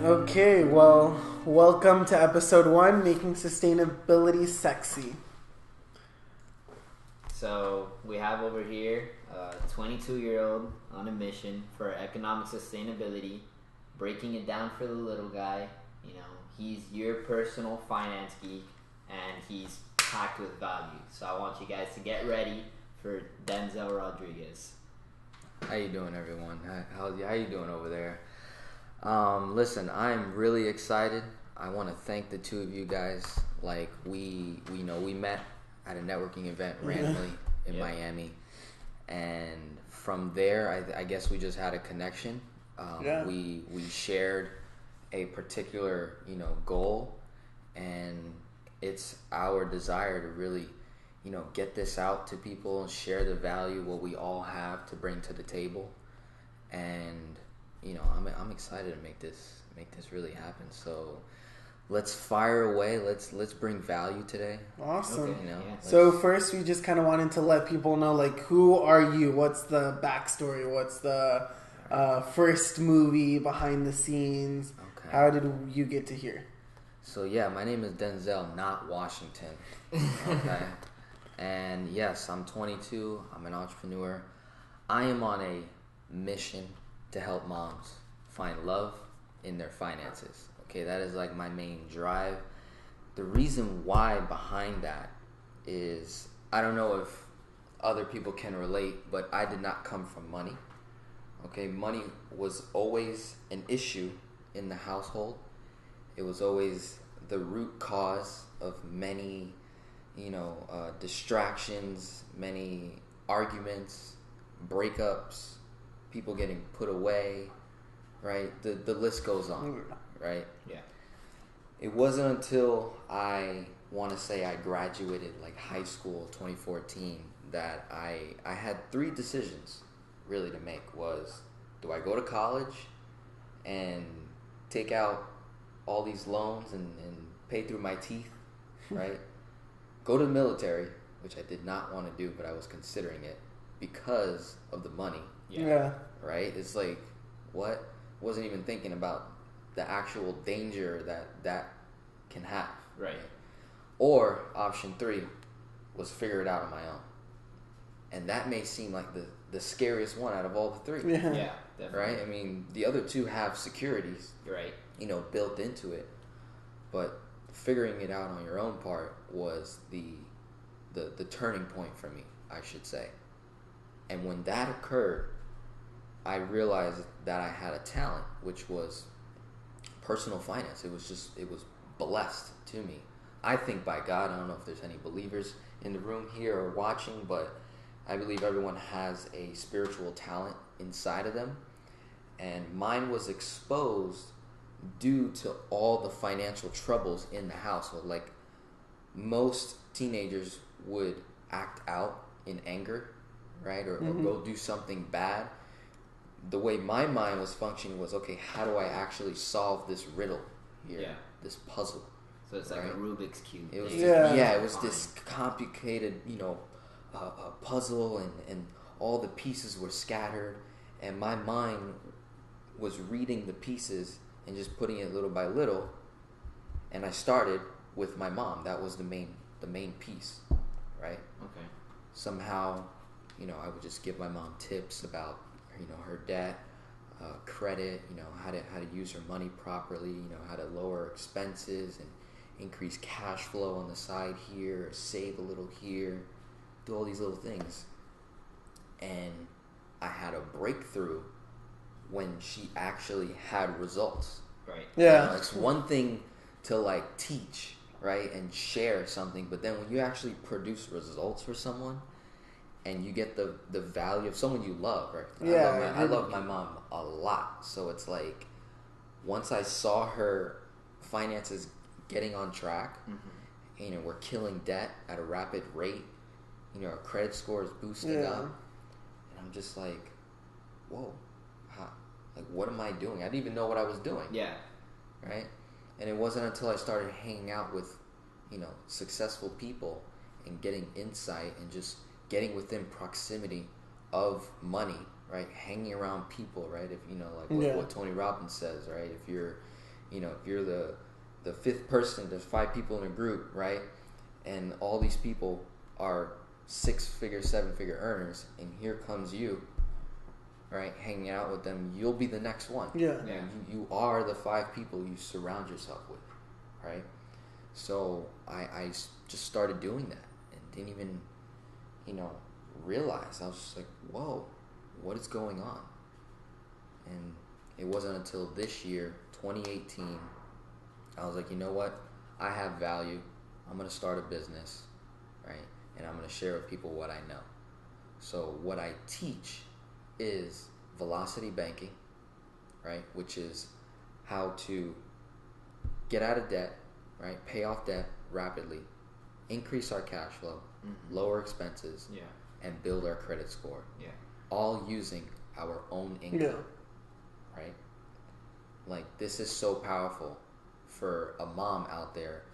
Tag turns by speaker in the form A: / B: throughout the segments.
A: Okay, well, welcome to episode 1, Making Sustainability Sexy.
B: So we have over here a 22-year-old on a mission for economic sustainability, breaking it down for the little guy. You know, he's your personal finance geek, and he's packed with value. So I want you guys to get ready for Denzel Rodriguez.
C: How you doing, everyone? How you doing over there? Listen, I'm really excited. I want to thank the two of you guys. Like we met at a networking event randomly in Miami, and from there, I guess we just had a connection. We shared a particular goal, and it's our desire to really get this out to people and share the value what we all have to bring to the table, and I'm excited to make this really happen. So let's fire away. Let's bring value today.
A: Awesome.
B: Okay,
A: So first, we just kind of wanted to let people know, like, who are you? What's the backstory? What's the first movie behind the scenes?
C: Okay.
A: How did you get to here?
C: So yeah, my name is Denzel, not Washington. Okay. And yes, I'm 22. I'm an entrepreneur. I am on a mission to help moms find love in their finances. Okay, that is like my main drive. The reason why behind that is, I don't know if other people can relate, but I did not come from money. Okay, money was always an issue in the household. It was always the root cause of many, distractions, many arguments, breakups, people getting put away, right? The list goes on, right?
B: Yeah.
C: It wasn't until I want to say I graduated like high school 2014 that I had 3 decisions really to make. Was, do I go to college and take out all these loans and pay through my teeth, right? Go to the military, which I did not want to do, but I was considering it because of the money.
A: Yeah.
C: Right? It's like, what? Wasn't even thinking about the actual danger that can have.
B: Right.
C: Or option 3 was figure it out on my own. And that may seem like the scariest one out of all the 3.
B: Yeah, definitely.
C: Right? I mean, the other 2 have securities,
B: Right.
C: built into it. But figuring it out on your own part was the turning point for me, I should say. And when that occurred, I realized that I had a talent, which was personal finance. It was blessed to me. I think by God. I don't know if there's any believers in the room here or watching, but I believe everyone has a spiritual talent inside of them. And mine was exposed due to all the financial troubles in the household. Like, most teenagers would act out in anger, right? Or go do something bad. The way my mind was functioning was, okay, how do I actually solve this riddle here?
B: Yeah.
C: This puzzle.
B: So it's like
C: Right.
B: a Rubik's Cube.
C: It was
B: thing.
C: it was
B: Fine.
C: this complicated, puzzle, and all the pieces were scattered, and my mind was reading the pieces and just putting it little by little. And I started with my mom. That was the main piece, right?
B: Okay.
C: Somehow, I would just give my mom tips about her debt, credit, how to use her money properly, how to lower expenses and increase cash flow on the side here, or save a little here, do all these little things. And I had a breakthrough when she actually had results.
B: Right.
A: Yeah.
C: It's one thing to like teach, right, and share something, but then when you actually produce results for someone, and you get the value of someone you love, right?
A: Yeah,
C: I love my mom a lot. So it's like, once I saw her finances getting on track, we're killing debt at a rapid rate, our credit score is boosting up, and I'm just like, whoa, what am I doing? I didn't even know what I was doing.
B: Yeah.
C: Right? And it wasn't until I started hanging out with, successful people and getting insight and just getting within proximity of money, right? Hanging around people, right? If what Tony Robbins says, right? If you're if you're the fifth person, there's 5 people in a group, right? And all these people are 6-figure, 7-figure earners, and here comes you, right, hanging out with them. You'll be the next one.
A: Yeah.
C: You are the 5 people you surround yourself with, right? So I just started doing that and didn't even, realize. I was just like, whoa, what is going on? And it wasn't until this year, 2018, I was like, you know what? I have value. I'm going to start a business, right? And I'm going to share with people what I know. So what I teach is velocity banking, right? Which is how to get out of debt, right? Pay off debt rapidly, increase our cash flow, lower expenses, and build our credit score.
B: Yeah.
C: All using our own income, right? Like, this is so powerful for a mom out there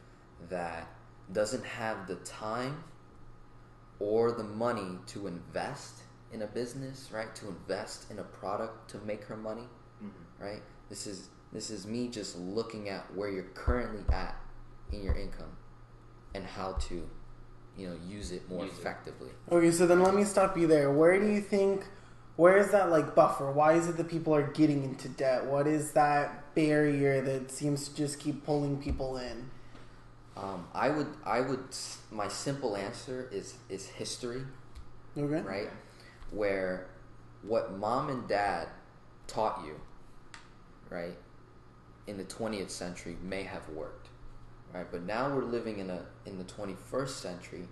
C: that doesn't have the time or the money to invest in a business, right? To invest in a product to make her money, right? This is me just looking at where you're currently at in your income and how to, use it more effectively.
A: Okay, so then let me stop you there. Where is that like buffer? Why is it that people are getting into debt? What is that barrier that seems to just keep pulling people in?
C: I would. My simple answer is history.
A: Okay.
C: Right, where what mom and dad taught you, right, in the 20th century may have worked, right? But now we're living in the 21st century,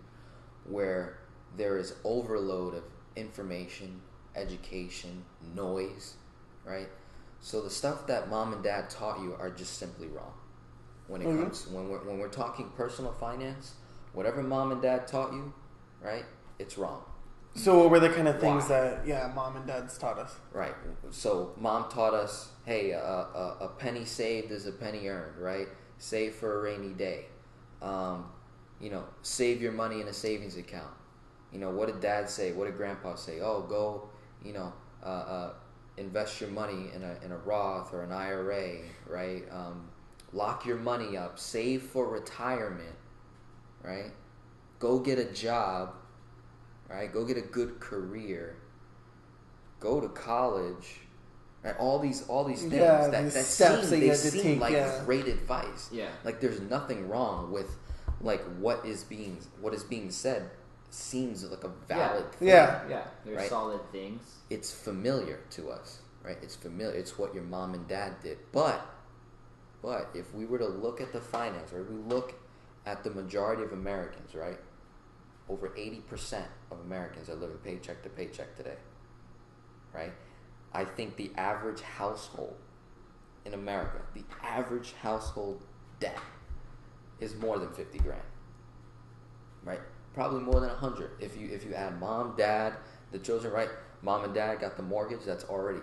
C: where there is overload of information, education, noise, right? So the stuff that mom and dad taught you are just simply wrong. When it comes when we're talking personal finance, whatever mom and dad taught you, right, it's wrong.
A: So what were the kind of things
C: Why?
A: that mom and dad's taught us?
C: Right. So mom taught us, hey, a penny saved is a penny earned, right? Save for a rainy day. Save your money in a savings account. What did dad say? What did grandpa say? Oh, go, invest your money in a Roth or an IRA, right? Lock your money up. Save for retirement, right? Go get a job, right? Go get a good career. Go to college, right? All these things that
A: steps
C: seem like
A: take,
C: great advice.
B: Yeah.
C: Like, there's nothing wrong with like what is being said. Seems like a valid thing.
B: Yeah. They're
C: right?
B: solid things.
C: It's familiar to us, right? It's familiar. It's what your mom and dad did. But if we were to look at the finance, or we look at the majority of Americans, right? Over 80% of Americans are living paycheck to paycheck today, right? I think the average household in America, the average household debt is more than 50 grand, right? Probably more than 100 if you add mom, dad, the children, right? Mom and dad got the mortgage, that's already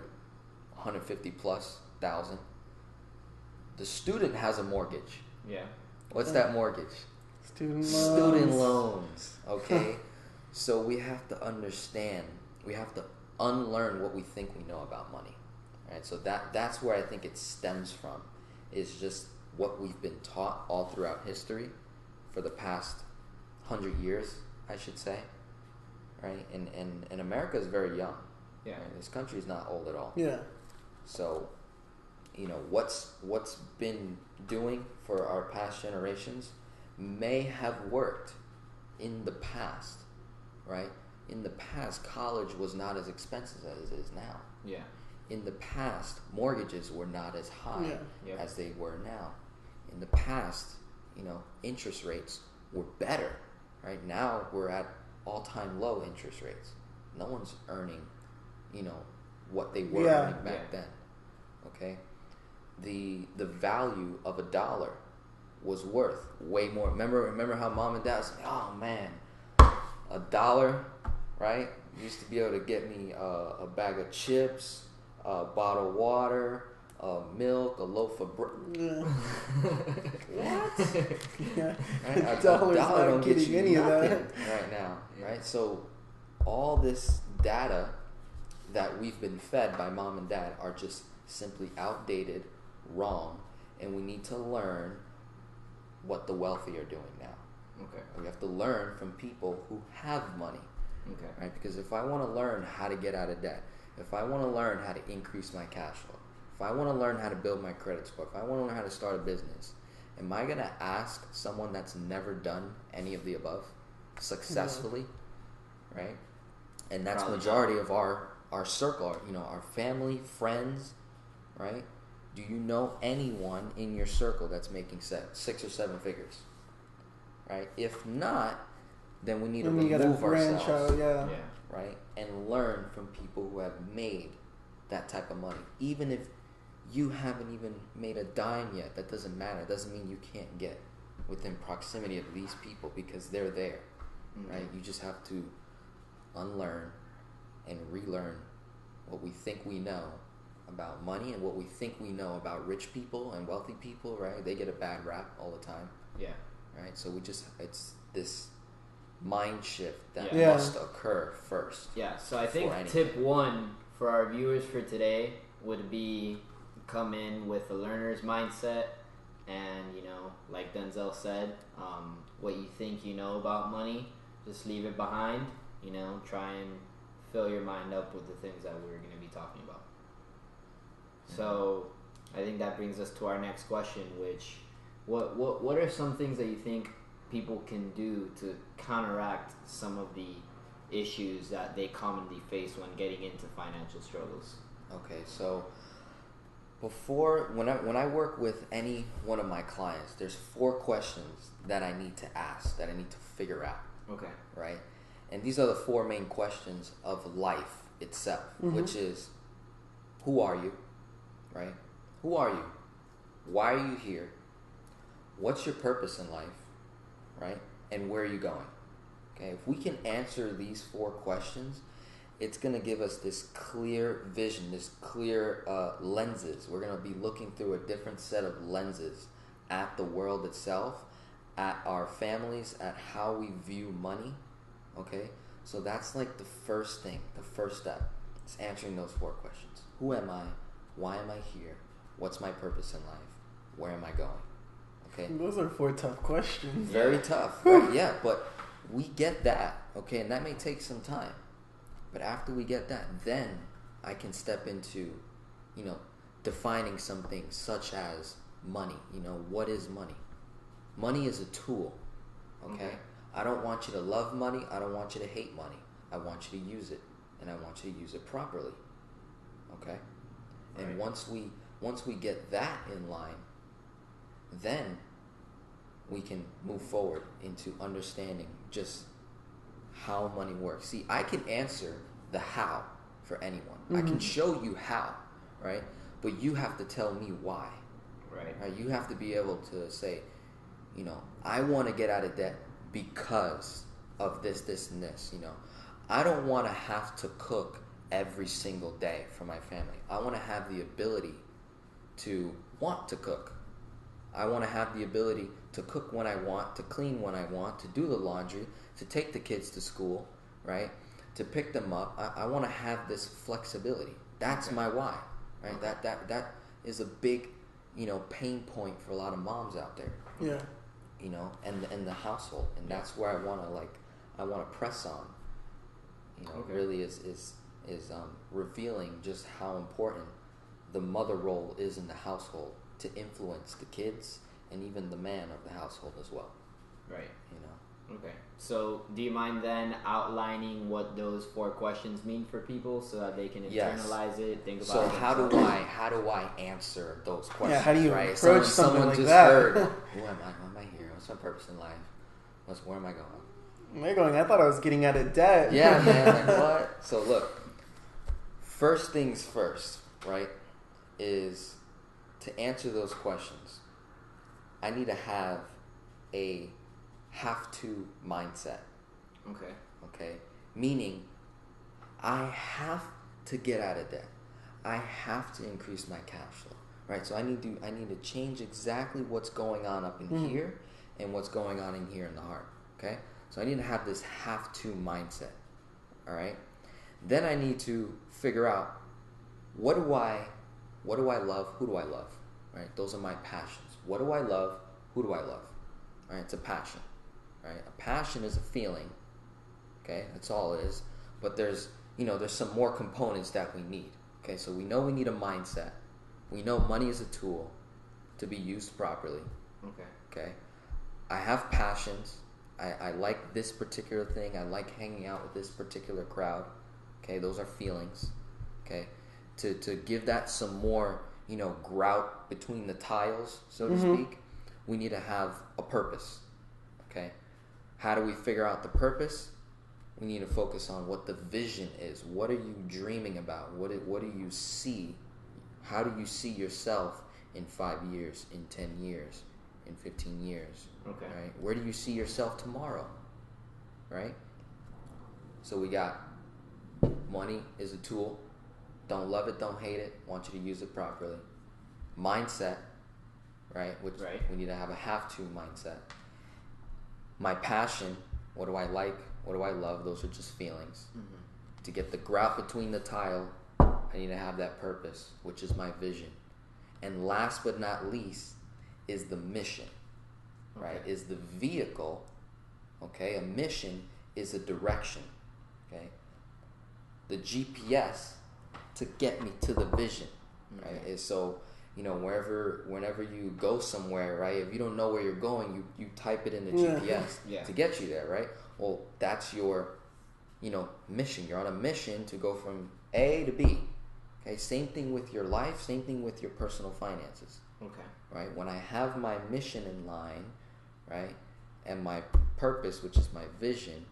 C: 150 plus thousand. The student has a mortgage.
B: Yeah.
C: What's that mortgage?
A: Student
C: loans. Okay. So we have to understand. We have to unlearn what we think we know about money. Right. So that's where I think it stems from. Is just what we've been taught all throughout history, for the past 100 years, I should say. Right. And America is very young.
B: Yeah.
C: Right? This country is not old at all.
A: Yeah.
C: So, what's been doing for our past generations may have worked in the past, right? In the past, college was not as expensive as it is now.
B: Yeah.
C: In the past, mortgages were not as high
B: Yep.
C: as they were now. In the past, interest rates were better, right? Now we're at all-time low interest rates. No one's earning, what they were earning back then. Okay? The value of $1 was worth way more. Remember how mom and dad was like, oh man, $1, right? Used to be able to get me a bag of chips, a bottle of water, milk, a loaf of bread.
A: Yeah.
C: What?
A: Yeah.
C: Right?
A: $1's
C: not
A: not
C: get
A: getting
C: you
A: any of
C: nothing
A: that.
C: right now, right? So all this data that we've been fed by mom and dad are just simply outdated, wrong, and we need to learn what the wealthy are doing now.
B: Okay.
C: We have to learn from people who have money,
B: Okay.
C: right? Because if I want to learn how to get out of debt, if I want to learn how to increase my cash flow, if I want to learn how to build my credit score, if I want to learn how to start a business, am I going to ask someone that's never done any of the above successfully, right? And that's
B: Probably
C: majority
B: not.
C: of our circle, our family, friends, right? Do you know anyone in your circle that's making 6 or 7 figures, right? If not, then we need to
A: And you gotta
C: remove
A: branch
C: ourselves,
A: out, yeah.
B: Yeah.
C: right? And learn from people who have made that type of money. Even if you haven't even made a dime yet, that doesn't matter. It doesn't mean you can't get within proximity of these people because they're there, right? You just have to unlearn and relearn what we think we know about money and what we think we know about rich people and wealthy people, right? They get a bad rap all the time,
B: Yeah.
C: right? So it's this mind shift that
A: Yeah.
C: must occur first.
B: Yeah, so I think
C: For
B: tip 1 for our viewers for today would be come in with a learner's mindset, and like Denzel said, what you think you know about money, just leave it behind. Try and fill your mind up with the things that we're going to be talking about. So I think that brings us to our next question, which what are some things that you think people can do to counteract some of the issues that they commonly face when getting into financial struggles?
C: Okay, so when I work with any one of my clients, there's 4 questions that I need to ask, that I need to figure out,
B: Okay.
C: right? And these are the 4 main questions of life itself, which is, who are you, right? Who are you? Why are you here? What's your purpose in life, right? And where are you going? Okay, if we can answer these 4 questions, it's going to give us this clear vision, this clear lenses. We're going to be looking through a different set of lenses at the world itself, at our families, at how we view money. Okay, so that's like the first thing, the first step. It's answering those 4 questions. Who am I? Why am I here? What's my purpose in life? Where am I going? Okay.
A: Those are 4 tough questions.
C: Very tough, right? Yeah, but we get that, okay, and that may take some time. But after we get that, then I can step into, defining some things such as money. What is money? Money is a tool, okay? I don't want you to love money. I don't want you to hate money. I want you to use it, and I want you to use it properly, okay? And once we get that in line, then we can move forward into understanding just how money works. See, I can answer the how for anyone. I can show you how, right? But you have to tell me why. Right? You have to be able to say, I want to get out of debt because of this, this, and this. I don't want to have to cook every single day for my family. I want to have the ability to want to cook. I want to have the ability to cook when I want, to clean when I want, to do the laundry, to take the kids to school, right? To pick them up. I want to have this flexibility. That's my why, right? That is a big, pain point for a lot of moms out there.
A: Yeah.
C: And the household, and that's where I want to press on. Really is revealing just how important the mother role is in the household to influence the kids and even the man of the household as well.
B: Right. Okay. So, do you mind then outlining what those 4 questions mean for people so that they can internalize it, think about it?
C: So how do I answer those questions?
A: Yeah, how do you
C: right?
A: approach something
C: someone
A: like
C: just
A: that?
C: heard, who am I? Why am I here? What's my purpose in life? Where am I going?
A: Am I going? I thought I was getting out of debt.
C: Yeah, man. Like what? So look, first things first, right? Is to answer those questions, I need to have a have-to mindset. Okay? Meaning, I have to get out of debt. I have to increase my cash flow. Right? So I need to change exactly what's going on up in here and what's going on in here in the heart. Okay? So I need to have this have-to mindset. Alright? Then I need to figure out what do I love? Who do I love? right? Those are my passions. What do I love? Who do I love? Right? It's a passion, right? A passion is a feeling, okay? That's all it is. But there's some more components that we need, okay? So we know we need a mindset. We know money is a tool to be used properly, okay? I have passions. I like this particular thing. I like hanging out with this particular crowd, okay? Those are feelings, okay? To give that some more, grout between the tiles, so to speak, we need to have a purpose, okay? How do we figure out the purpose? We need to focus on what the vision is. What are you dreaming about? What do you see? How do you see yourself in 5 years, in 10 years, in 15 years?
B: Okay.
C: Right? Where do you see yourself tomorrow? Right? So we got money is a tool. Don't love it, don't hate it. Want you to use it properly. Mindset, right? Which we need to have a have-to mindset. My passion, what do I like? What do I love? Those are just feelings. To get the grout between the tile, I need to have that purpose, which is my vision. And last but not least is the mission, right? Is the vehicle, okay? A mission is a direction, okay? The GPS to get me to the vision, right? Is so, whenever you go somewhere, right? If you don't know where you're going, you type it in the GPS to get you there, right? Well, that's your, mission. You're on a mission to go from A to B. Okay, same thing with your life, same thing with your personal finances.
B: Okay.
C: Right? When I have my mission in line, right, and my purpose, which is my vision,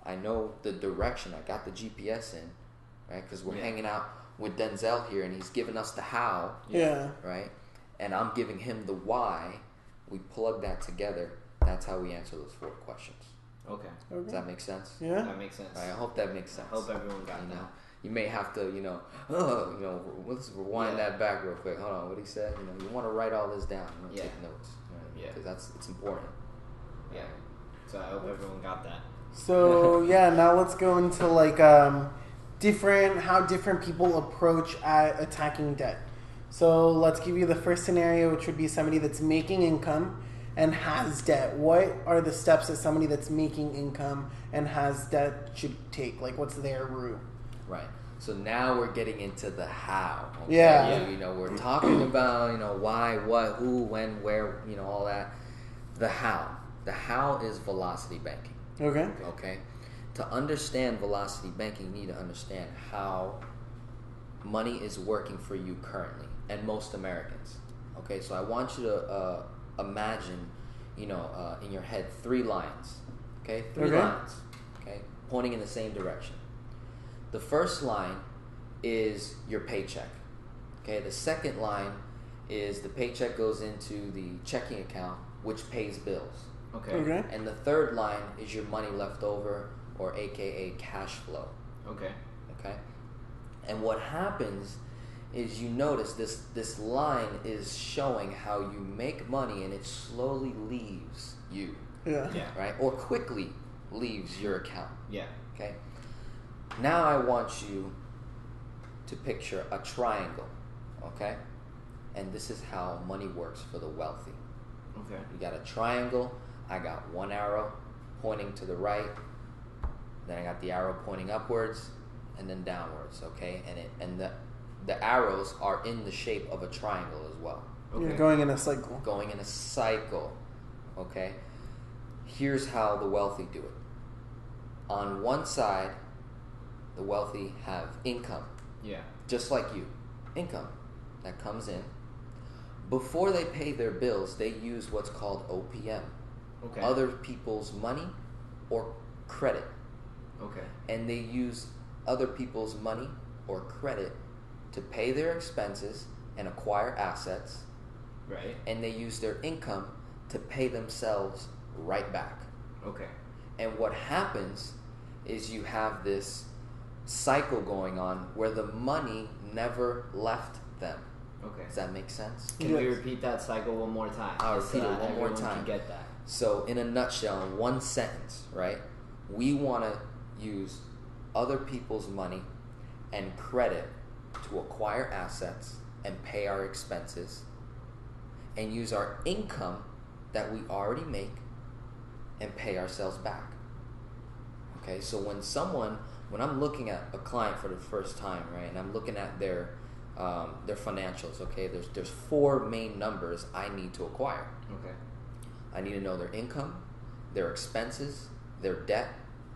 C: I know the direction. I got the GPS in, right? Because we're hanging out with Denzel here, and he's giving us the how.
A: Yeah.
C: Right? And I'm giving him the why. We plug that together. That's how we answer those 4 questions.
B: Okay.
C: Does that make sense?
A: Yeah.
B: That makes sense.
C: Right, I hope that makes sense.
B: I hope everyone got that.
C: You may have to, let's rewind that back real quick. Hold on, what he said. You want to write all this down. You want to take notes. Right? Because it's important.
B: Yeah. So I hope everyone got that.
A: So now let's go into how different people approach at attacking debt. So let's give you the first scenario, which would be somebody that's making income and has debt. What are the steps that somebody that's making income and has debt should take? Like, what's their route?
C: Right. So now we're getting into the how. Okay?
A: Yeah.
C: We're talking about, why, what, who, when, where, all that. The how. The how is velocity banking.
A: Okay.
C: Okay. To understand velocity banking, you need to understand how money is working for you currently, and most Americans. Okay. So I want you to imagine, in your head 3 lines. Okay. 3 lines. Okay. Pointing in the same direction. The first line is your paycheck. Okay, the second line is the paycheck goes into the checking account, which pays bills.
B: Okay.
C: And the third line is your money left over, or AKA cash flow.
B: Okay.
C: And what happens is you notice this line is showing how you make money and it slowly leaves you.
A: Yeah.
C: Right? Or quickly leaves your account.
B: Yeah.
C: Okay? Now I want you to picture a triangle, okay? And this is how money works for the wealthy.
B: Okay.
C: You got a triangle. I got one arrow pointing to the right. Then I got the arrow pointing upwards and then downwards, okay? And the arrows are in the shape of a triangle as well.
B: Okay.
A: You're going in a cycle.
C: Going in a cycle, okay? Here's how the wealthy do it. On one side, the wealthy have income.
B: Yeah.
C: Just like you. Income that comes in. Before they pay their bills, they use what's called OPM.
B: Okay.
C: Other people's money or credit.
B: Okay.
C: And they use other people's money or credit to pay their expenses and acquire assets.
B: Right.
C: And they use their income to pay themselves right back.
B: Okay.
C: And what happens is you have this cycle going on where the money never left them.
B: Okay.
C: Does that make sense?
B: Can we repeat that cycle one more time?
C: I'll
B: just
C: repeat
B: so
C: it
B: that
C: one more
B: everyone
C: time.
B: Can get that.
C: So, in a nutshell, in one sentence, right? We want to use other people's money and credit to acquire assets and pay our expenses, and use our income that we already make and pay ourselves back. Okay, so when I'm looking at a client for the first time, right, and I'm looking at their financials, okay, there's 4 main numbers I need to acquire.
B: Okay.
C: I need to know their income, their expenses, their debt,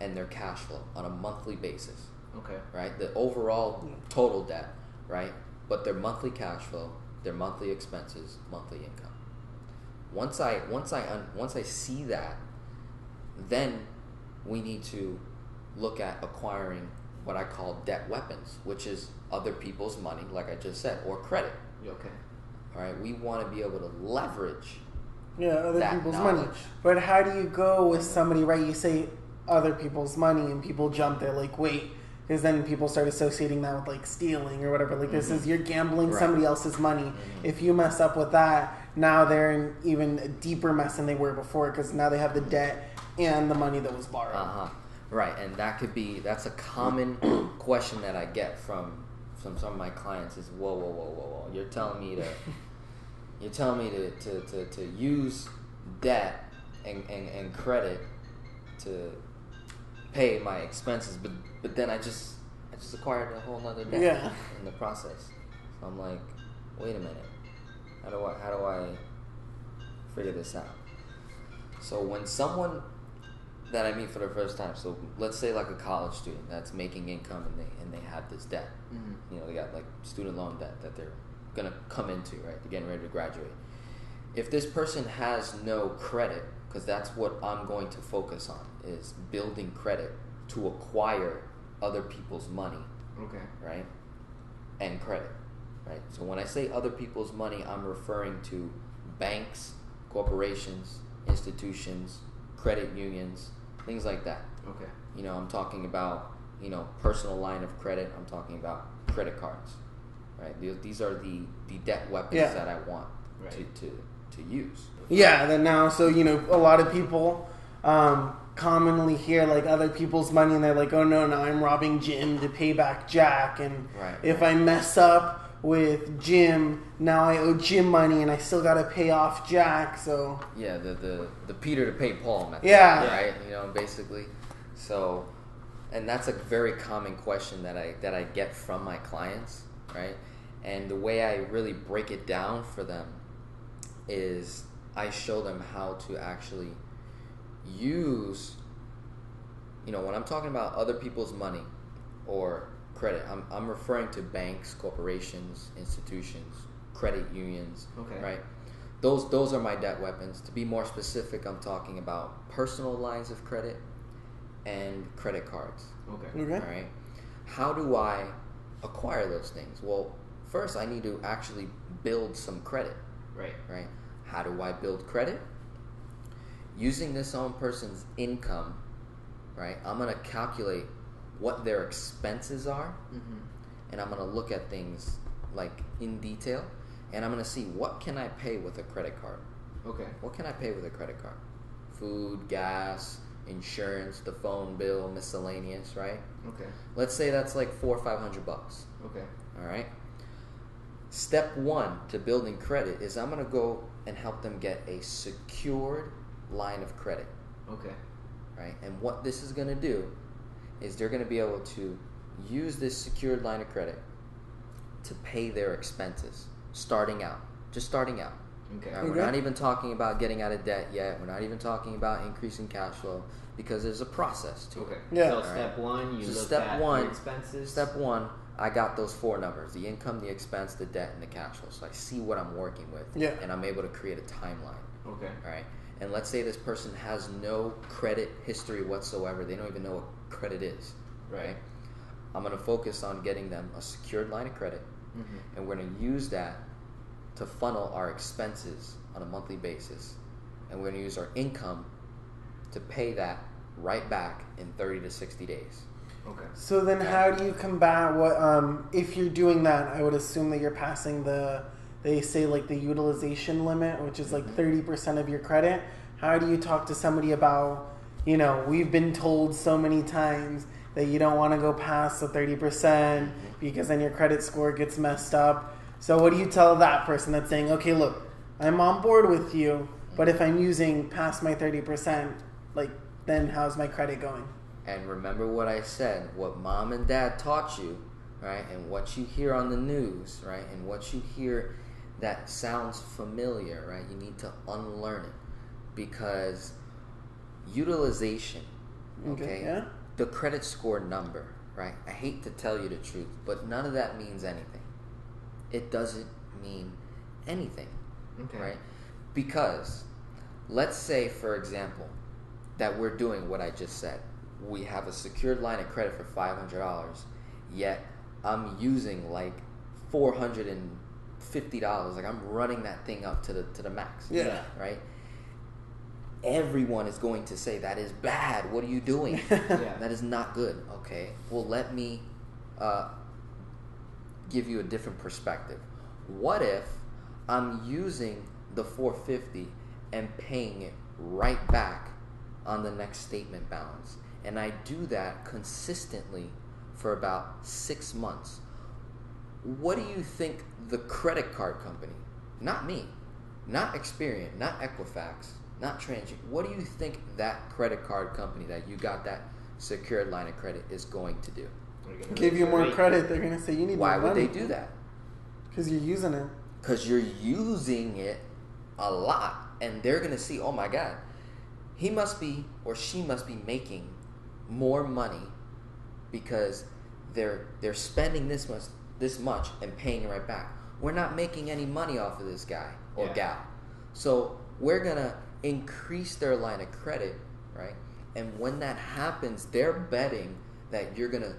C: and their cash flow on a monthly basis.
B: Okay.
C: Right? The overall total debt, right? But their monthly cash flow, their monthly expenses, monthly income. Once I see that, then we need to look at acquiring what I call debt weapons, which is other people's money, like I just said, or credit.
B: Okay.
C: All right? We want to be able to leverage
A: other
C: that
A: people's money.
C: knowledge.
A: But how do you go with somebody, right? You say other people's money and people jump there like, wait, because then people start associating that with like stealing or whatever. Like this is, you're gambling somebody else's money. If you mess up with that, now they're in even a deeper mess than they were before, because now they have the debt and the money that was borrowed.
C: Right, and that's a common question that I get from some of my clients is, whoa, you're telling me to use debt and credit to pay my expenses, but then I just acquired a whole nother debt in the process. So I'm like, wait a minute, how do I figure this out? So when someone that I meet for the first time, so let's say like a college student that's making income and they have this debt, they got like student loan debt that they're gonna come into, right? They're getting ready to graduate. If this person has no credit, because that's what I'm going to focus on, is building credit to acquire other people's money.
B: Okay.
C: Right? And credit. Right? So when I say other people's money, I'm referring to banks, corporations, institutions, credit unions, things like that.
B: Okay.
C: I'm talking about, personal line of credit. I'm talking about credit cards. Right? These are the debt weapons that I want to use.
A: Yeah, then now, so, a lot of people commonly hear, like, other people's money, and they're like, oh, no, I'm robbing Jim to pay back Jack, and if I mess up with Jim, now I owe Jim money, and I still got to pay off Jack, so...
C: Yeah, the Peter to pay Paul method.
A: Yeah.
C: Right? Basically. So, and that's a very common question that I get from my clients, right? And the way I really break it down for them is I show them how to actually use, when I'm talking about other people's money or credit, I'm referring to banks, corporations, institutions, credit unions, right? Those are my debt weapons. To be more specific, I'm talking about personal lines of credit and credit cards.
A: Okay.
C: All right? How do I acquire those things? Well, first I need to actually build some credit. Right? How do I build credit? Using this own person's income, right? I'm going to calculate what their expenses are, and I'm going to look at things like in detail, and I'm going to see what can I pay with a credit card.
B: Okay.
C: What can I pay with a credit card? Food, gas, insurance, the phone bill, miscellaneous, right?
B: Okay.
C: Let's say that's like $400 or $500.
B: Okay.
C: All right. Step 1 to building credit is I'm going to go and help them get a secured line of credit.
B: Okay.
C: Right? And what this is going to do is they're going to be able to use this secured line of credit to pay their expenses starting out. Just starting out.
B: Okay.
C: Right? We're not even talking about getting out of debt yet. We're not even talking about increasing cash flow, because there's a process to it.
A: Yeah.
B: So step 1, you look at your expenses.
C: Step 1, I got those 4 numbers: the income, the expense, the debt, and the cash flow. So I see what I'm working with, and I'm able to create a timeline.
B: Okay.
C: All right. And let's say this person has no credit history whatsoever. They don't even know what credit is. Right. I'm going to focus on getting them a secured line of credit, and we're going to use that to funnel our expenses on a monthly basis, and we're going to use our income to pay that right back in 30 to 60 days.
A: Okay. So then how do you combat what, if you're doing that, I would assume that you're passing they say like the utilization limit, which is like 30% of your credit. How do you talk to somebody about, we've been told so many times that you don't want to go past the 30% because then your credit score gets messed up. So what do you tell that person that's saying, okay, look, I'm on board with you, but if I'm using past my 30%, like, then how's my credit going?
C: And remember what I said, what mom and dad taught you, right? And what you hear on the news, right? And what you hear that sounds familiar, right? You need to unlearn it, because utilization, okay?
A: Yeah.
C: The credit score number, right? I hate to tell you the truth, but none of that means anything. It doesn't mean anything, right? Because let's say, for example, that we're doing what I just said. We have a secured line of credit for $500, yet I'm using like $450. Like, I'm running that thing up to the max.
A: Yeah.
C: Right? Everyone is going to say that is bad. What are you doing?
B: Yeah.
C: That is not good. Okay. Well, let me give you a different perspective. What if I'm using the $450 and paying it right back on the next statement balance, and I do that consistently for about 6 months? What do you think the credit card company, not me, not Experian, not Equifax, not Transient, what do you think that credit card company that you got that secured line of credit is going to do?
A: Give you more credit. They're going to say you need
C: Why
A: more
C: would
A: money.
C: they do that?
A: Because you're using it.
C: Because you're using it a lot, and they're going to see, oh my God, he must be or she must be making more money because they're spending this much and paying it right back. We're not making any money off of this guy or gal. So we're going to increase their line of credit, right? And when that happens, they're betting that you're going to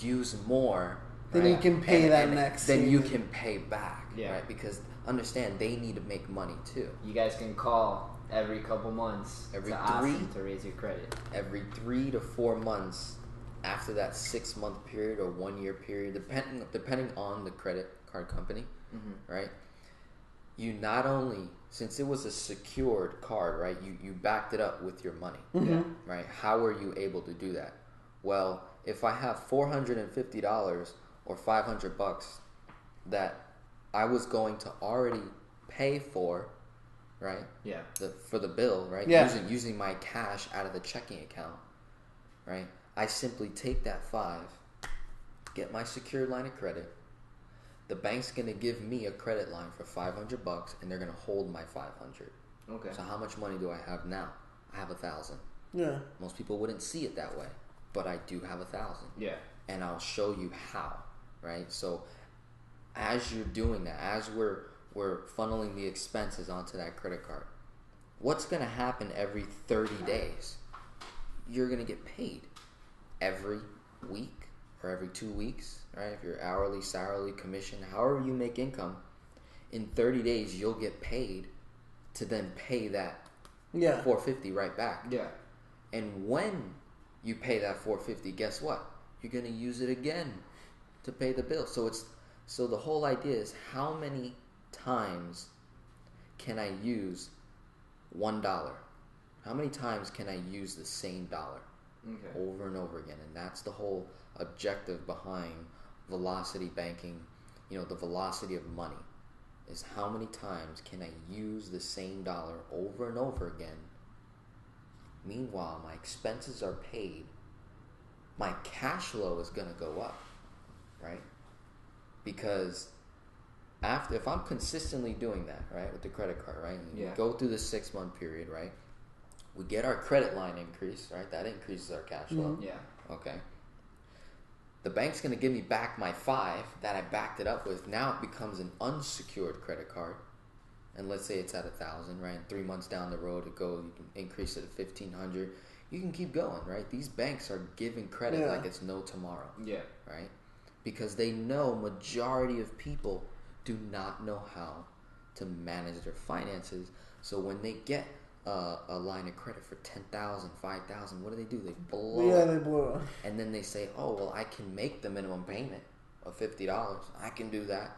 C: use more.
A: Then
C: right?
A: you can pay that next
C: Then you
A: season.
C: can pay back, right? Because understand, they need to make money too.
B: You guys can call every couple months to ask them to raise your credit.
C: Every 3 to 4 months after that 6 month period or 1 year period, depending on the credit card company, right? You not only, since it was a secured card, right? You backed it up with your money, right? How were you able to do that? Well, if I have $450 or $500 that I was going to already pay for, right?
B: Yeah.
C: For the bill, right?
A: Yeah.
C: Using my cash out of the checking account, right? I simply take that $5, get my secured line of credit. The bank's gonna give me a credit line for $500, and they're gonna hold my $500.
B: Okay.
C: So how much money do I have now? I have $1,000.
A: Yeah.
C: Most people wouldn't see it that way, but I do have $1,000.
B: Yeah.
C: And I'll show you how, right? So as you're doing that, as we're funneling the expenses onto that credit card, what's going to happen every 30 days? You're going to get paid every week or every 2 weeks, right? If you're hourly, salary, commission, however you make income, in 30 days you'll get paid to then pay that $450 right back.
B: Yeah.
C: And when you pay that $450, guess what? You're going to use it again to pay the bill. So the whole idea is, how many times can I use $1? How many times can I use the same dollar over and over again? And that's the whole objective behind velocity banking, the velocity of money, is how many times can I use the same dollar over and over again. Meanwhile, my expenses are paid. My cash flow is going to go up, right? Because if I'm consistently doing that, right, with the credit card, right, and we go through the 6 month period, right, we get our credit line increase, right, that increases our cash flow.
B: Yeah.
C: Okay. The bank's going to give me back my $5 that I backed it up with. Now it becomes an unsecured credit card. And let's say it's at $1,000, right? 3 months down the road, you can increase it to $1,500. You can keep going, right? These banks are giving credit like it's no tomorrow.
B: Yeah.
C: Right? Because they know majority of people do not know how to manage their finances. So when they get a line of credit for $10,000, $5,000, what do? They blow it.
A: Yeah, they blow it.
C: And then they say, oh, well, I can make the minimum payment of $50. I can do that.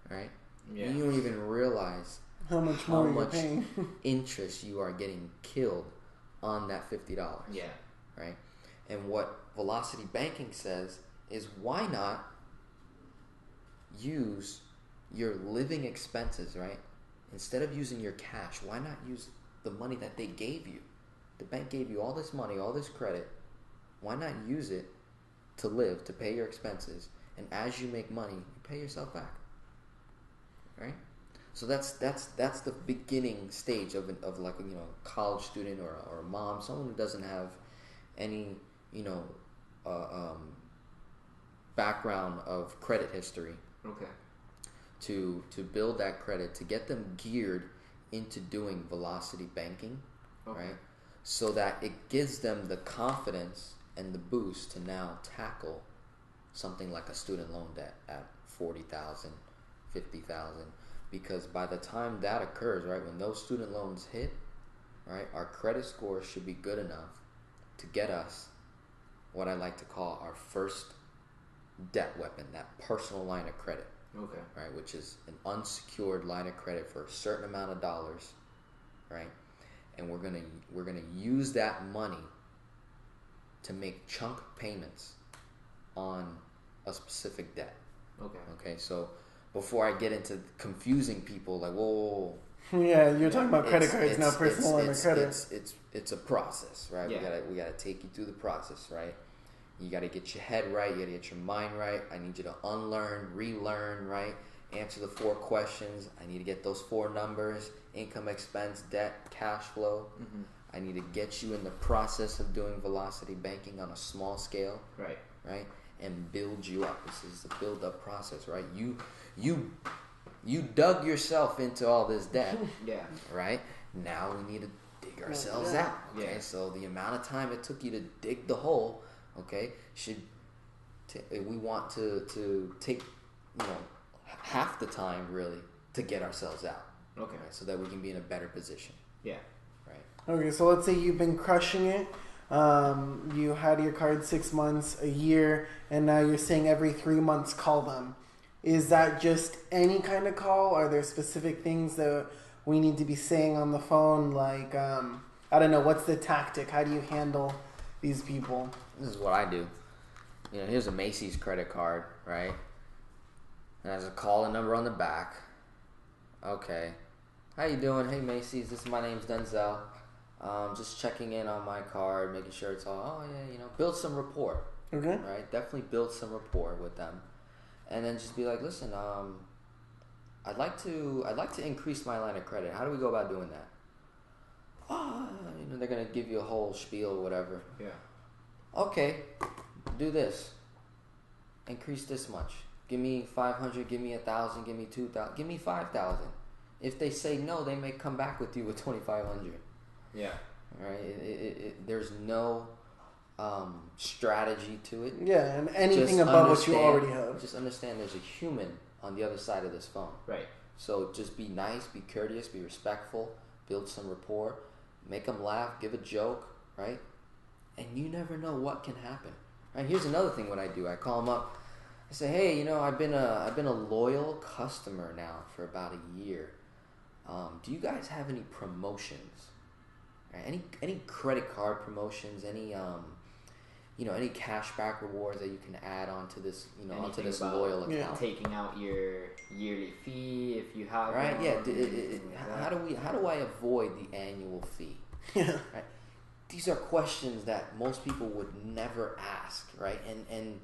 C: Right?
B: Yeah.
C: You don't even realize
A: how much you're paying.
C: interest you are getting killed on that $50.
B: Yeah.
C: Right? And what Velocity Banking says is, why not use your living expenses, right? Instead of using your cash, why not use the money that they gave you? The bank gave you all this money, all this credit. Why not use it to live, to pay your expenses, and as you make money, you pay yourself back, right? So that's the beginning stage of like, you know, a college student or a mom, someone who doesn't have any, you know, background of credit history.
B: Okay.
C: To build that credit, to get them geared into doing velocity banking,
B: Okay.
C: right? So that it gives them the confidence and the boost to now tackle something like a student loan debt at 40,000, 50,000, because by the time that occurs, right, when those student loans hit, right, our credit score should be good enough to get us what I like to call our first debt weapon, that personal line of credit.
B: Okay.
C: Right, which is an unsecured line of credit for a certain amount of dollars, right? And we're gonna use that money to make chunk payments on a specific debt.
B: Okay.
C: Okay, so before I get into confusing people, like, whoa,
A: Yeah, you're talking about credit cards now, personal line of credit.
C: It's a process, right?
B: Yeah.
C: We gotta take you through the process, right? You gotta get your head right. You gotta get your mind right. I need you to unlearn, relearn, right? Answer the 4 questions. I need to get those 4 numbers: income, expense, debt, cash flow.
B: Mm-hmm.
C: I need to get you in the process of doing velocity banking on a small scale,
B: Right.
C: right? And build you up. This is the build-up process, right? You dug yourself into all this debt,
B: Yeah.
C: right? Now we need to dig ourselves out. Okay,
B: Yeah.
C: so the amount of time it took you to dig the hole, okay, we want to take, you know, half the time really to get ourselves out.
B: Okay.
C: Right, so that we can be in a better position.
B: Yeah.
C: Right.
A: Okay, so let's say you've been crushing it. You had your card 6 months, a year, and now you're saying every 3 months call them. Is that just any kind of call? Are there specific things that we need to be saying on the phone? Like, I don't know, what's the tactic? How do you handle these people?
C: This is what I do. You know, here's a Macy's credit card, right? And there's a calling number on the back. Okay. How you doing? Hey, Macy's. My name's Denzel. Just checking in on my card, making sure it's all. Oh yeah, you know, build some rapport.
A: Okay.
C: Right. Definitely build some rapport with them, and then just be like, listen, I'd like to increase my line of credit. How do we go about doing that? You know, they're gonna give you a whole spiel or whatever.
B: Yeah.
C: Okay, do this. Increase this much. Give me 500. Give me 1,000. Give me 2,000. Give me 5,000. If they say no, they may come back with you with 2,500.
B: Yeah.
C: Right? There's no strategy to it.
A: Yeah, and anything
C: Just
A: above what you
C: understand-
A: already have.
C: Just understand there's a human on the other side of this phone.
B: Right.
C: So just be nice, be courteous, be respectful, build some rapport, make them laugh, give a joke, right? And you never know what can happen. Right? Here's another thing. What I do, I call them up. I say, hey, you know, I've been a loyal customer now for about a year. Do you guys have any promotions? Right? Any credit card promotions? Any any cashback rewards that you can add onto this, onto
B: Anything
C: this
B: about
C: loyal account?
B: Taking out your yearly fee if you have
C: Right?
B: one,
C: Yeah.
B: anything like that.
C: How do I avoid the annual fee?
A: Yeah.
C: Right? These are questions that most people would never ask, right? And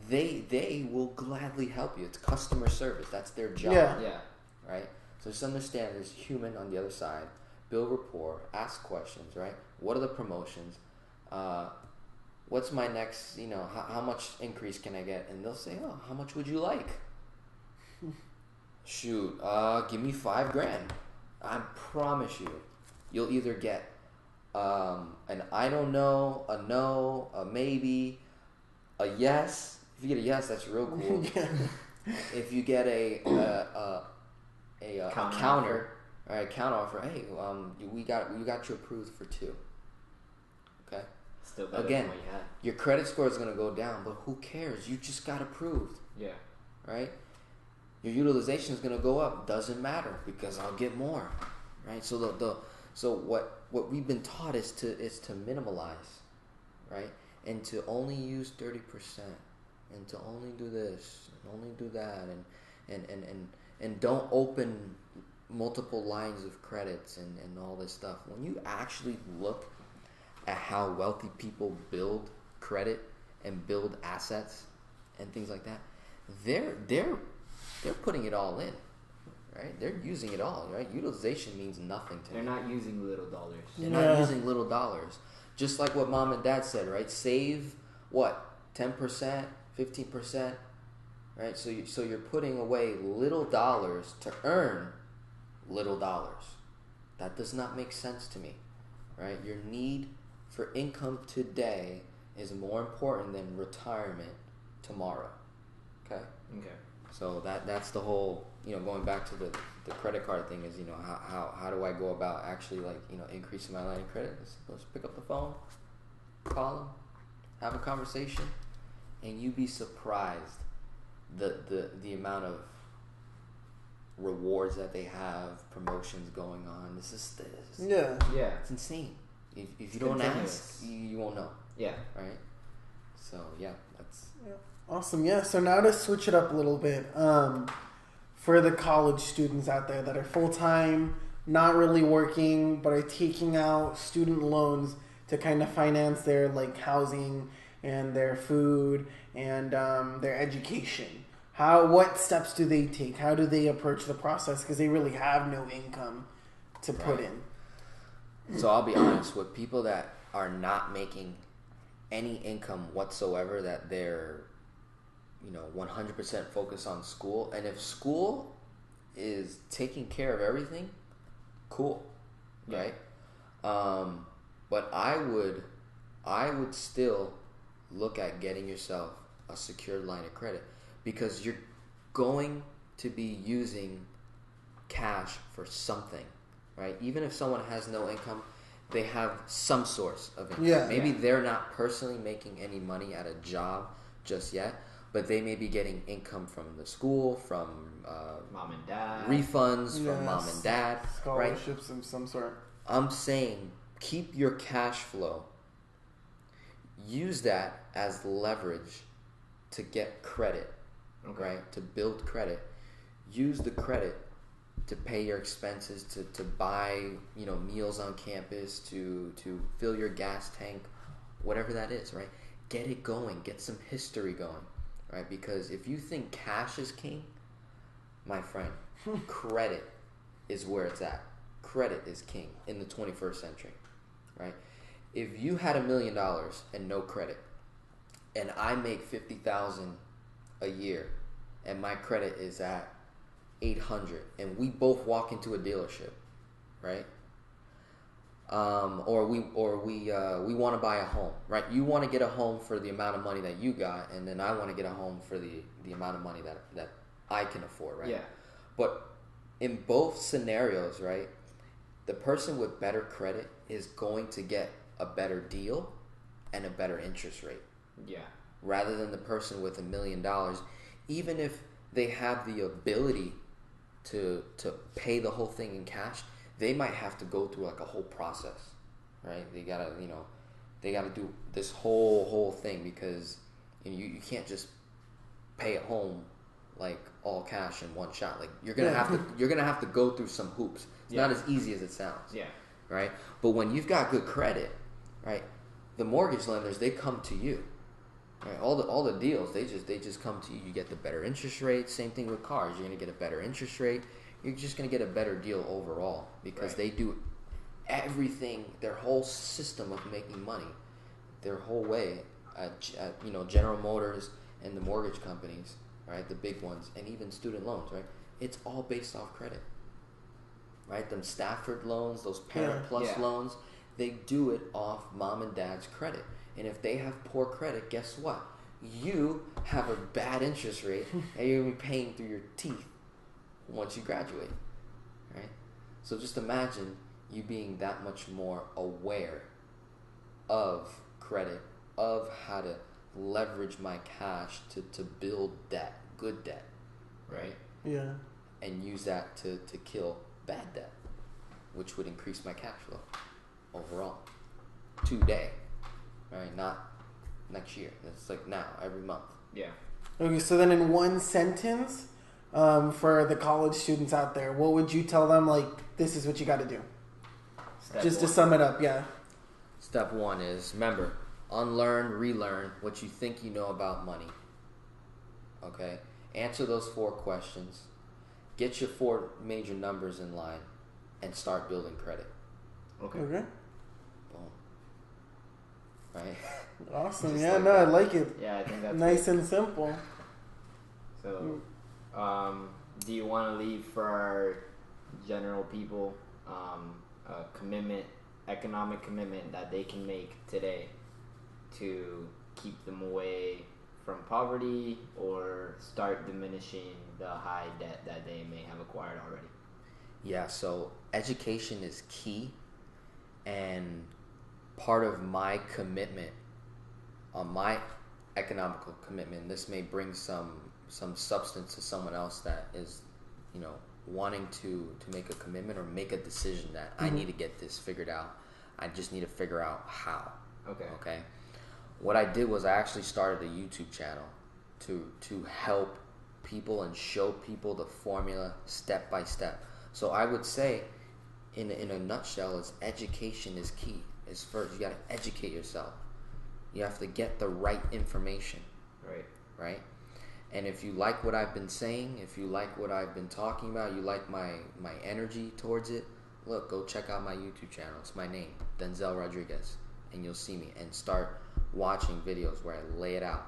C: they will gladly help you. It's customer service. That's their job.
A: Yeah.
B: Yeah.
C: Right? So just understand there's a human on the other side. Build rapport. Ask questions, right? What are the promotions? What's my next, how much increase can I get? And they'll say, oh, how much would you like? Shoot, give me $5,000. I promise you, you'll either get an I don't know, a no, a maybe, a yes. If you get a yes, that's real cool.
A: Yeah.
C: If you get a counter, all right, counter offer. Hey, we got you approved for 2. Okay.
B: Still better
C: Again,
B: than what you had.
C: your credit score is gonna go down, but who cares? You just got approved,
B: Yeah.
C: right? Your utilization is gonna go up. Doesn't matter because I'll get more, right? So so what we've been taught is to minimalize, right? And to only use 30%, and to only do this, and only do that, and don't open multiple lines of credits and all this stuff. When you actually look at how wealthy people build credit and build assets and things like that, they're putting it all in, right? They're using it all, right? Utilization means nothing to
B: They're
C: me.
B: not using little dollars.
C: They're not using little dollars. Just like what mom and dad said, right? Save what? 10%, 15%, right? So you're putting away little dollars to earn little dollars. That does not make sense to me, right? Your need for income today is more important than retirement tomorrow. Okay?
B: Okay.
C: So that's the whole, going back to the credit card thing is, how do I go about actually increasing my line of credit? Let's pick up the phone, call them, have a conversation, and you'd be surprised the amount of rewards that they have, promotions going on. This is
A: Yeah.
C: it's insane. If you don't ask, you won't know.
B: Yeah.
C: Right? So yeah, that's
A: Awesome. Yeah. So now to switch it up a little bit, for the college students out there that are full time, not really working, but are taking out student loans to kind of finance their housing and their food and their education. What steps do they take? How do they approach the process? Because they really have no income to put in.
C: So I'll be honest, with people that are not making any income whatsoever, that they're 100% focused on school, and if school is taking care of everything, cool, right? But I would still look at getting yourself a secured line of credit, because you're going to be using cash for something, right? Even if someone has no income, they have some source of income.
A: Yeah.
C: Maybe they're not personally making any money at a job just yet, but they may be getting income from the school, from
B: Mom and dad.
C: refunds from mom and dad, right?
A: Scholarships of some sort.
C: I'm saying keep your cash flow. Use that as leverage to get credit, right? To build credit. Use the credit to pay your expenses, to buy, meals on campus, to fill your gas tank, whatever that is, right? Get it going. Get some history going, right? Because if you think cash is king, my friend, credit is where it's at. Credit is king in the 21st century, right? If you had $1 million and no credit, and I make $50,000 a year, and my credit is at 800, and we both walk into a dealership, right? Or we want to buy a home, right? You want to get a home for the amount of money that you got, and then I want to get a home for the amount of money that I can afford, right?
B: Yeah.
C: But in both scenarios, right, the person with better credit is going to get a better deal and a better interest rate.
B: Yeah.
C: Rather than the person with $1 million, even if they have the ability to pay the whole thing in cash, they might have to go through a whole process, right? They gotta do this whole thing, because you can't just pay a home all cash in one shot. You're gonna have to go through some hoops. It's not as easy as it sounds.
B: Yeah.
C: Right? But when you've got good credit, right, the mortgage lenders, they come to you. Right? All the deals, they just come to you. You get the better interest rate. Same thing with cars. You're gonna get a better interest rate. You're just gonna get a better deal overall, because they do everything, their whole system of making money, their whole way at General Motors and the mortgage companies, right, the big ones, and even student loans, right? It's all based off credit, right? Them Stafford loans, those Parent Plus loans, they do it off mom and dad's credit. And if they have poor credit, guess what? You have a bad interest rate, and you're going to be paying through your teeth once you graduate, right? So just imagine you being that much more aware of credit, of how to leverage my cash to build debt, good debt, right?
A: Yeah.
C: And use that to kill bad debt, which would increase my cash flow overall today, right? Not next year. It's now, every month.
B: Yeah.
A: Okay, so then in one sentence, for the college students out there, what would you tell them? Like, this is what you got to do. Just to sum it up, yeah.
C: Step one is, remember, unlearn, relearn what you think you know about money. Okay? Answer those 4 questions. Get your 4 major numbers in line and start building credit.
A: Okay.
C: Boom. Right?
A: Awesome.
B: Just
A: Yeah,
B: like
A: no,
B: that.
A: I like it.
B: Yeah, I think that's
A: Nice
B: good.
A: and simple.
B: So, do you want to leave for our general people a commitment, economic commitment that they can make today to keep them away from poverty or start diminishing the high debt that they may have acquired already?
C: Yeah, so education is key, and part of my commitment, my economical commitment, this may bring some substance to someone else that is, wanting to make a commitment or make a decision that I need to get this figured out. I just need to figure out how. Okay. What I did was I actually started a YouTube channel to help people and show people the formula step by step. So I would say, in a nutshell, is education is key. Is first, you got to educate yourself. You have to get the right information. Right? And if you like what I've been saying, if you like what I've been talking about, you like my energy towards it, look, go check out my YouTube channel. It's my name, Denzel Rodriguez, and you'll see me. And start watching videos where I lay it out.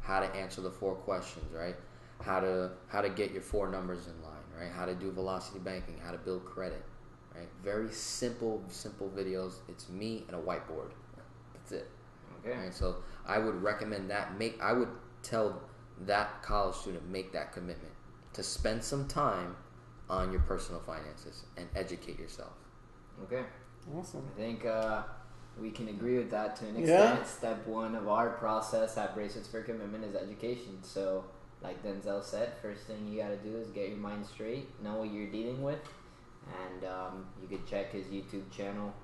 C: How to answer the 4 questions, right? How to get your 4 numbers in line, right? How to do velocity banking, how to build credit, right? Very simple videos. It's me and a whiteboard. That's it.
B: Okay.
C: Right? So I would recommend that. I would tell that college student, make that commitment to spend some time on your personal finances and educate yourself.
B: Okay.
A: Awesome.
B: I think we can agree with that to an
A: Yeah.
B: extent. Step 1 of our process at Bracelets for Commitment is education. So, like Denzel said, first thing you got to do is get your mind straight, know what you're dealing with, and you could check his YouTube channel,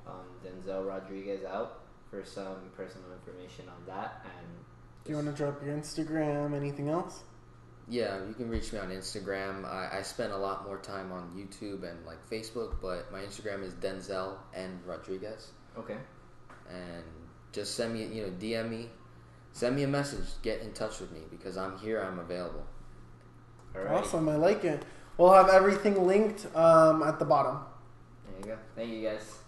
B: Denzel Rodriguez, out for some personal information on that. And
A: Do you want to drop your Instagram? Anything else?
C: Yeah, you can reach me on Instagram. I spend a lot more time on YouTube and like Facebook, but my Instagram is Denzel and Rodriguez.
B: Okay.
C: And just send me, DM me, send me a message, get in touch with me because I'm here, I'm available.
B: All right.
A: Awesome. I like it. We'll have everything linked at the bottom.
B: There you go. Thank you, guys.